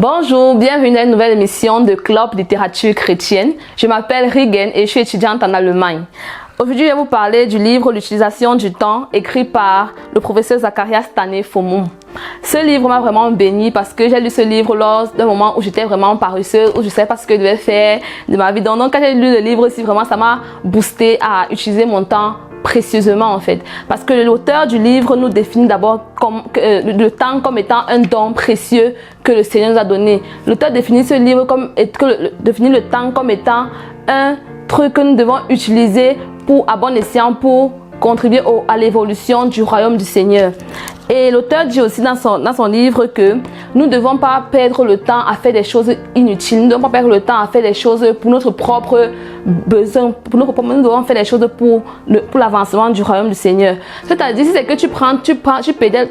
Bonjour, bienvenue dans une nouvelle émission de Club Littérature chrétienne. Je m'appelle Rigen et je suis étudiante en Allemagne. Aujourd'hui, je vais vous parler du livre L'utilisation du temps, écrit par le professeur Zacharias Tané-Fomou. Ce livre m'a vraiment béni parce que j'ai lu ce livre lors d'un moment où j'étais vraiment paresseuse, où je ne savais pas ce que je devais faire de ma vie. Donc quand j'ai lu le livre aussi, vraiment ça m'a boosté à utiliser mon temps précieusement en fait. Parce que l'auteur du livre nous définit d'abord le temps comme étant un don précieux que le Seigneur nous a donné. L'auteur définit ce livre définit le temps comme étant un truc que nous devons utiliser à bon escient pour contribuer à l'évolution du royaume du Seigneur. Et l'auteur dit aussi dans son livre que nous ne devons pas perdre le temps à faire des choses inutiles. Nous ne devons pas perdre le temps à faire des choses pour notre propre besoin. Nous devons faire des choses pour l'avancement du royaume du Seigneur. C'est-à-dire, si c'est que tu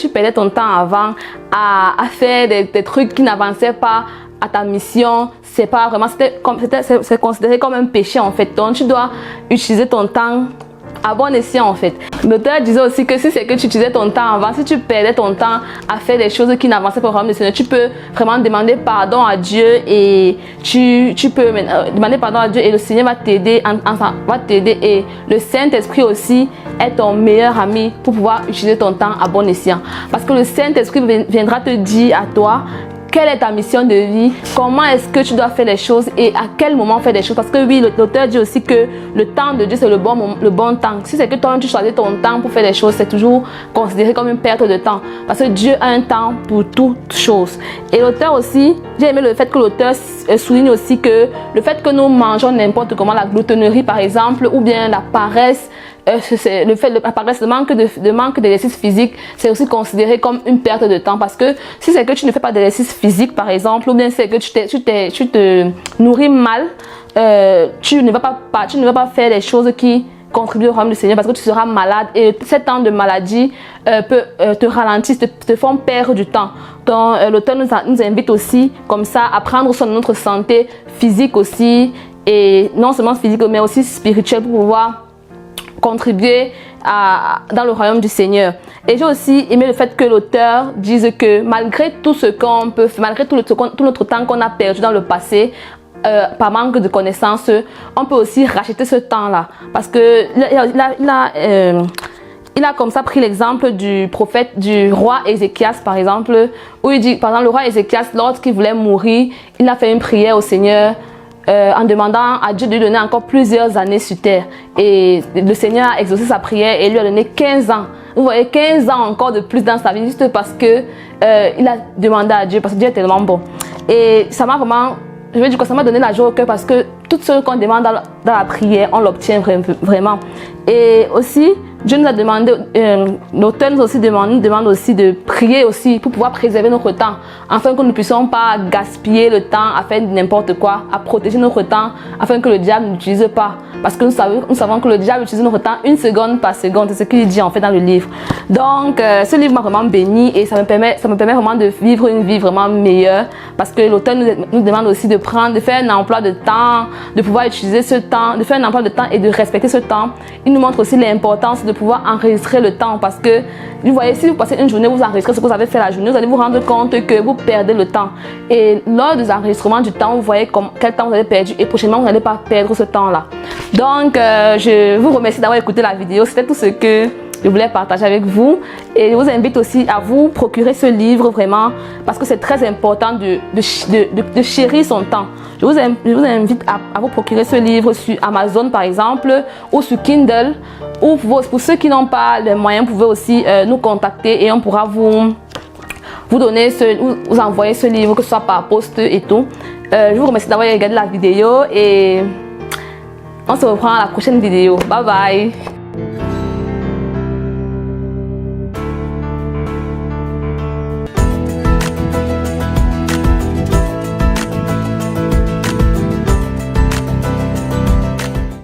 perdais ton temps avant à faire des trucs qui n'avançaient pas à ta mission, c'est pas vraiment, c'est considéré comme un péché en fait. Donc tu dois utiliser ton temps à bon escient en fait. L'auteur disait aussi que si c'est que tu utilisais ton temps avant, si tu perdais ton temps à faire des choses qui n'avançaient pas au royaume du Seigneur, tu peux vraiment demander pardon à Dieu et tu peux demander pardon à Dieu et le Seigneur va t'aider et le Saint-Esprit aussi est ton meilleur ami pour pouvoir utiliser ton temps à bon escient. Parce que le Saint-Esprit viendra te dire à toi quelle est ta mission de vie, comment est-ce que tu dois faire les choses et à quel moment faire des choses. Parce que oui, l'auteur dit aussi que le temps de Dieu c'est le bon temps. Si c'est que toi tu choisis ton temps pour faire des choses, c'est toujours considéré comme une perte de temps. Parce que Dieu a un temps pour toutes choses. Et l'auteur aussi, j'ai aimé le fait que l'auteur souligne aussi que le fait que nous mangeons n'importe comment, la gloutonnerie par exemple, ou bien la paresse, le manque d'exercice physique, c'est aussi considéré comme une perte de temps. Parce que si c'est que tu ne fais pas d'exercice physique par exemple, ou bien c'est que tu te nourris mal, tu ne vas pas faire des choses qui contribuent au royaume du Seigneur parce que tu seras malade et ces temps de maladie peut te ralentir, te font perdre du temps. Donc l'auteur nous invite aussi comme ça à prendre soin de notre santé physique aussi, et non seulement physique mais aussi spirituelle pour pouvoir contribuer dans le royaume du Seigneur. Et j'ai aussi aimé le fait que l'auteur dise que malgré tout ce qu'on peut, malgré tout notre temps qu'on a perdu dans le passé, par manque de connaissances, on peut aussi racheter ce temps-là. Parce que il a comme ça pris l'exemple du roi Ézéchias par exemple, où il dit, par exemple, le roi Ézéchias, lorsqu'il voulait mourir, il a fait une prière au Seigneur, en demandant à Dieu de lui donner encore plusieurs années sur terre. Et le Seigneur a exaucé sa prière et lui a donné 15 ans. Vous voyez, 15 ans encore de plus dans sa vie, juste parce que il a demandé à Dieu, parce que Dieu est tellement bon. Et ça m'a vraiment, je veux dire que ça m'a donné la joie au cœur parce que tout ce qu'on demande dans la prière, on l'obtient vraiment. Et aussi, Dieu nous a demandé, l'auteur nous demande aussi de prier aussi pour pouvoir préserver notre temps, afin que nous ne puissions pas gaspiller le temps à faire n'importe quoi, à protéger notre temps, afin que le diable n'utilise pas. Parce que nous savons que le diable utilise notre temps une seconde par seconde, c'est ce qu'il dit en fait dans le livre. Donc ce livre m'a vraiment béni et ça me permet vraiment de vivre une vie vraiment meilleure, parce que l'auteur nous demande aussi de faire un emploi de temps, de pouvoir utiliser ce temps, de faire un emploi de temps et de respecter ce temps. Il nous montre aussi l'importance de pouvoir enregistrer le temps, parce que vous voyez, si vous passez une journée, vous enregistrez ce que vous avez fait la journée, vous allez vous rendre compte que vous perdez le temps. Et lors des enregistrements du temps, vous voyez quel temps vous avez perdu et prochainement vous n'allez pas perdre ce temps-là. Donc je vous remercie d'avoir écouté la vidéo. C'était tout ce que je voulais partager avec vous, et je vous invite aussi à vous procurer ce livre vraiment, parce que c'est très important de chérir son temps. Je vous invite à vous procurer ce livre sur Amazon par exemple, ou sur Kindle, ou pour ceux qui n'ont pas les moyens, vous pouvez aussi nous contacter et on pourra vous envoyer ce livre, que ce soit par poste et tout. Je vous remercie d'avoir regardé la vidéo et on se reprend à la prochaine vidéo. Bye bye.